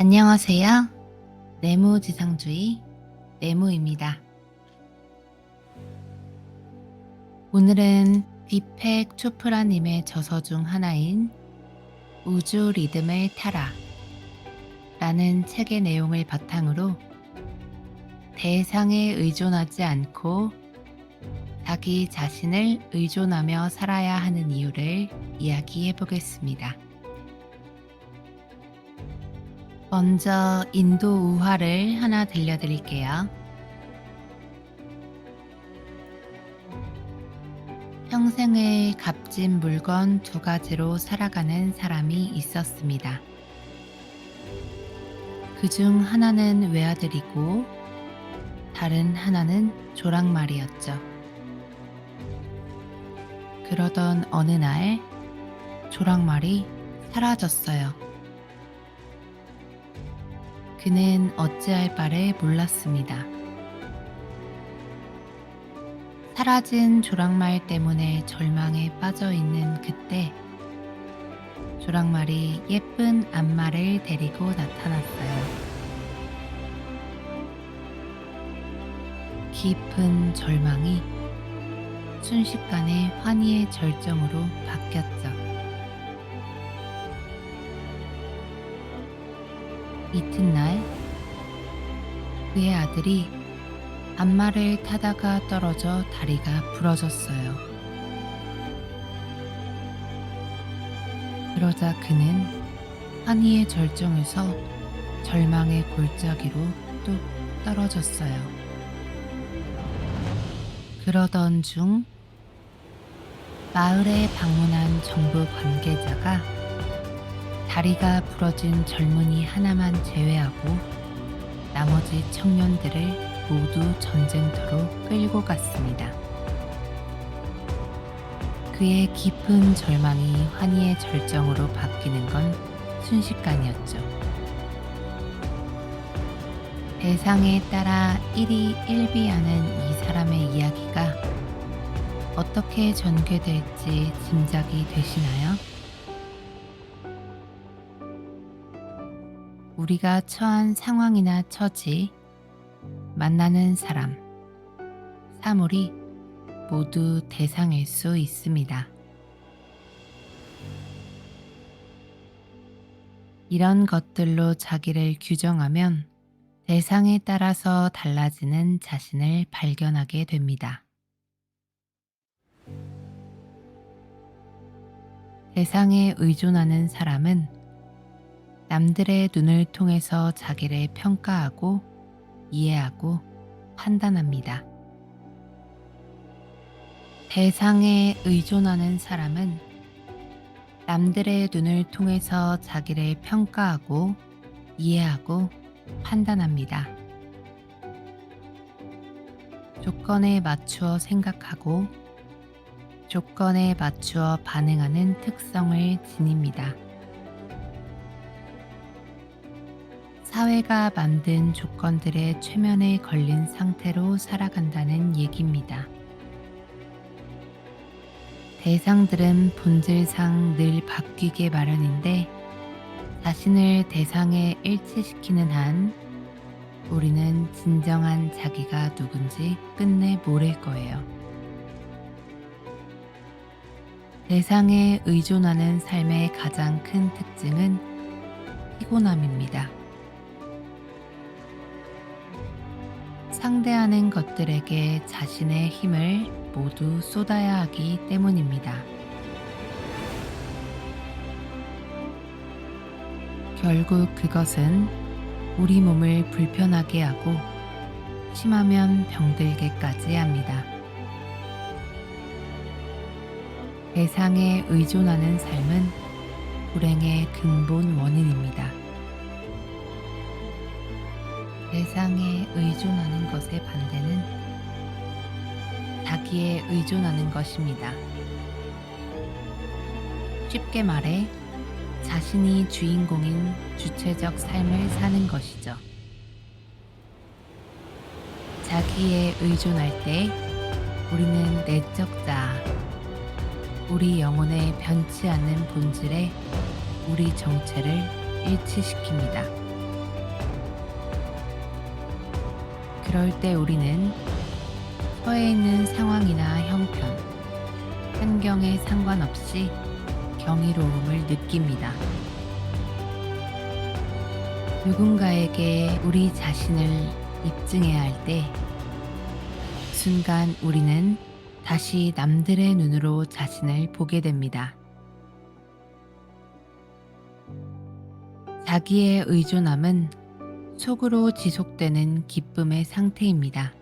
안녕하세요. 내무지상주의 내무입니다. 오늘은 디펙 초프라님의 저서 중 하나인 우주 리듬을 타라 라는 책의 내용을 바탕으로 대상에 의존하지 않고 자기 자신을 의존하며 살아야 하는 이유를 이야기해 보겠습니다. 먼저 인도 우화를 하나 들려드릴게요. 평생을 값진 물건 2가지로 살아가는 사람이 있었습니다. 그중 하나는 외아들이고 다른 하나는 조랑말이었죠. 그러던 어느 날 조랑말이 사라졌어요. 그는 어찌할 바를 몰랐습니다. 사라진 조랑말 때문에 절망에 빠져 있는 그때 조랑말이 예쁜 암말을 데리고 나타났어요. 깊은 절망이 순식간에 환희의 절정으로 바뀌었죠. 이튿날 그의 아들이 암말을 타다가 떨어져 다리가 부러졌어요. 그러자 그는 환희의 절정에서 절망의 골짜기로 뚝 떨어졌어요. 그러던 중 마을에 방문한 정부 관계자가 다리가 부러진 젊은이 하나만 제외하고 나머지 청년들을 모두 전쟁터로 끌고 갔습니다. 그의 깊은 절망이 환희의 절정으로 바뀌는 건 순식간이었죠. 대상에 따라 일희일비하는 이 사람의 이야기가 어떻게 전개될지 짐작이 되시나요? 우리가 처한 상황이나 처지, 만나는 사람, 사물이 모두 대상일 수 있습니다. 이런 것들로 자기를 규정하면 대상에 따라서 달라지는 자신을 발견하게 됩니다. 대상에 의존하는 사람은 남들의 눈을 통해서 자기를 평가하고 이해하고 판단합니다. 대상에 의존하는 사람은 남들의 눈을 통해서 자기를 평가하고 이해하고 판단합니다. 조건에 맞추어 생각하고 조건에 맞추어 반응하는 특성을 지닙니다. 사회가 만든 조건들의 최면에 걸린 상태로 살아간다는 얘기입니다. 대상들은 본질상 늘 바뀌게 마련인데 자신을 대상에 일치시키는 한 우리는 진정한 자기가 누군지 끝내 모를 거예요. 대상에 의존하는 삶의 가장 큰 특징은 피곤함입니다. 상대하는 것들에게 자신의 힘을 모두 쏟아야 하기 때문입니다. 결국 그것은 우리 몸을 불편하게 하고 심하면 병들게까지 합니다. 대상에 의존하는 삶은 불행의 근본 원인입니다. 대상에 의존하는 것의 반대는 자기에 의존하는 것입니다. 쉽게 말해 자신이 주인공인 주체적 삶을 사는 것이죠. 자기에 의존할 때 우리는 내적 자아, 우리 영혼의 변치 않는 본질에 우리 정체를 일치시킵니다. 그럴 때 우리는 처해 있는 상황이나 형편, 환경에 상관없이 경이로움을 느낍니다. 누군가에게 우리 자신을 입증해야 할 때, 순간 우리는 다시 남들의 눈으로 자신을 보게 됩니다. 자기의 의존함은 속으로 지속되는 기쁨의 상태입니다.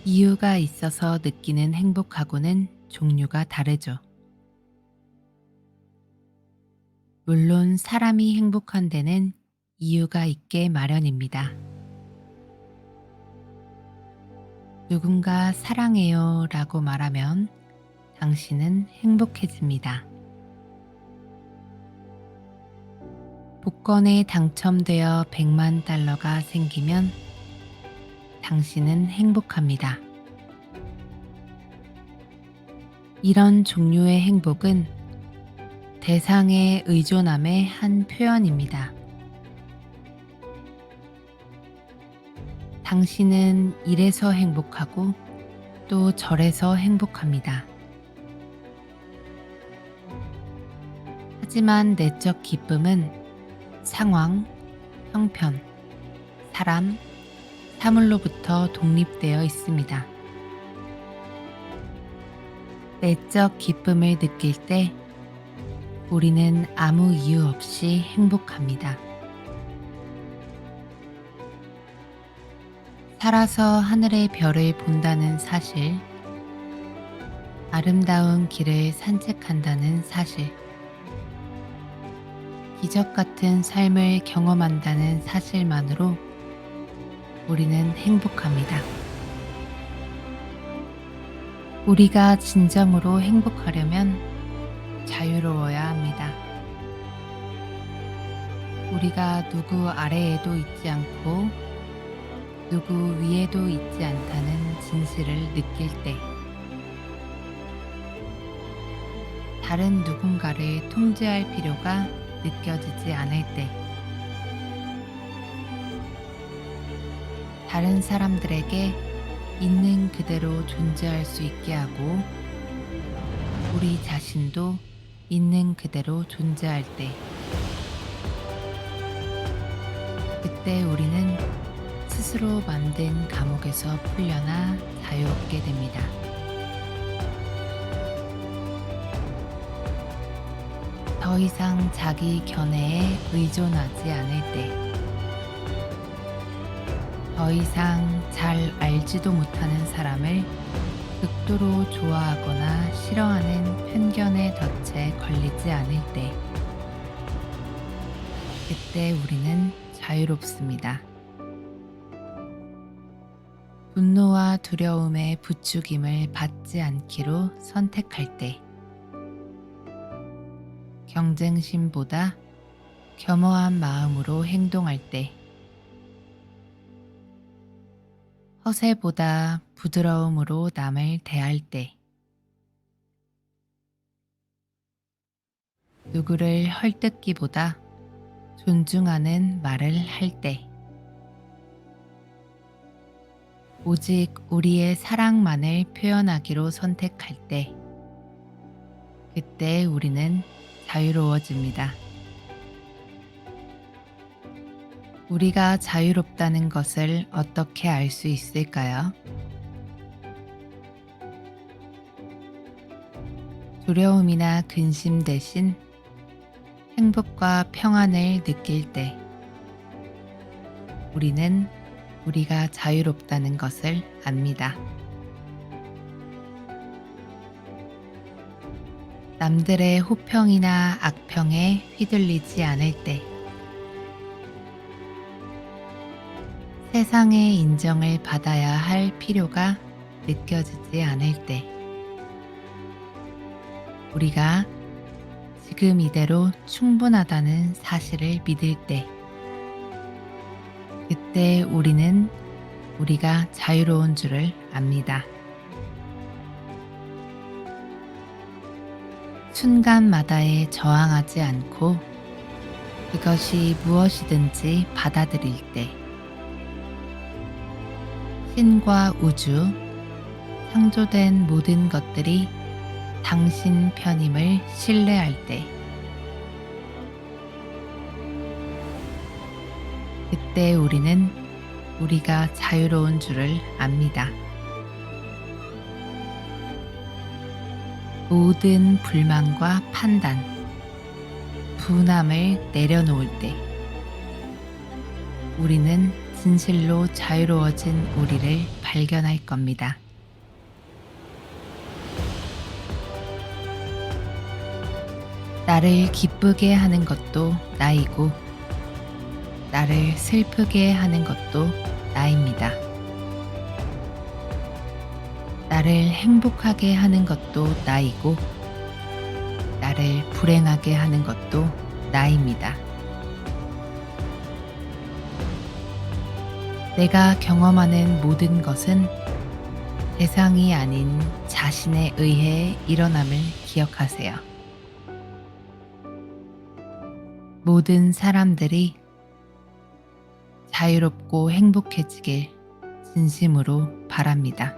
이유가 있어서 느끼는 행복하고는 종류가 다르죠. 물론 사람이 행복한 데는 이유가 있게 마련입니다. 누군가 사랑해요 라고 말하면 당신은 행복해집니다. 복권에 당첨되어 100만 달러가 생기면 당신은 행복합니다. 이런 종류의 행복은 대상의 의존함의 한 표현입니다. 당신은 이래서 행복하고 또 저래서 행복합니다. 하지만 내적 기쁨은 상황, 형편, 사람, 사물로부터 독립되어 있습니다. 내적 기쁨을 느낄 때 우리는 아무 이유 없이 행복합니다. 살아서 하늘의 별을 본다는 사실, 아름다운 길을 산책한다는 사실, 기적 같은 삶을 경험한다는 사실만으로 우리는 행복합니다. 우리가 진정으로 행복하려면 자유로워야 합니다. 우리가 누구 아래에도 있지 않고 누구 위에도 있지 않다는 진실을 느낄 때, 다른 누군가를 통제할 필요가 느껴지지 않을 때, 다른 사람들에게 있는 그대로 존재할 수 있게 하고 우리 자신도 있는 그대로 존재할 때, 그때 우리는 스스로 만든 감옥에서 풀려나 자유롭게 됩니다. 더 이상 자기 견해에 의존하지 않을 때, 더 이상 잘 알지도 못하는 사람을 극도로 좋아하거나 싫어하는 편견의 덫에 걸리지 않을 때, 그때 우리는 자유롭습니다. 분노와 두려움의 부추김을 받지 않기로 선택할 때, 경쟁심보다 겸허한 마음으로 행동할 때, 허세보다 부드러움으로 남을 대할 때, 누구를 헐뜯기보다 존중하는 말을 할 때, 오직 우리의 사랑만을 표현하기로 선택할 때, 그때 우리는 자유로워집니다. 우리가 자유롭다는 것을 어떻게 알 수 있을까요? 두려움이나 근심 대신 행복과 평안을 느낄 때, 우리는 우리가 자유롭다는 것을 압니다. 남들의 호평이나 악평에 휘둘리지 않을 때, 세상의 인정을 받아야 할 필요가 느껴지지 않을 때, 우리가 지금 이대로 충분하다는 사실을 믿을 때, 그때 우리는 우리가 자유로운 줄을 압니다. 순간마다에 저항하지 않고 그것이 무엇이든지 받아들일 때, 신과 우주, 창조된 모든 것들이 당신 편임을 신뢰할 때, 그때 우리는 우리가 자유로운 줄을 압니다. 모든 불만과 판단, 분함을 내려놓을 때, 우리는 진실로 자유로워진 우리를 발견할 겁니다. 나를 기쁘게 하는 것도 나이고, 나를 슬프게 하는 것도 나입니다. 나를 행복하게 하는 것도 나이고, 나를 불행하게 하는 것도 나입니다. 내가 경험하는 모든 것은 대상이 아닌 자신에 의해 일어남을 기억하세요. 모든 사람들이 자유롭고 행복해지길 진심으로 바랍니다.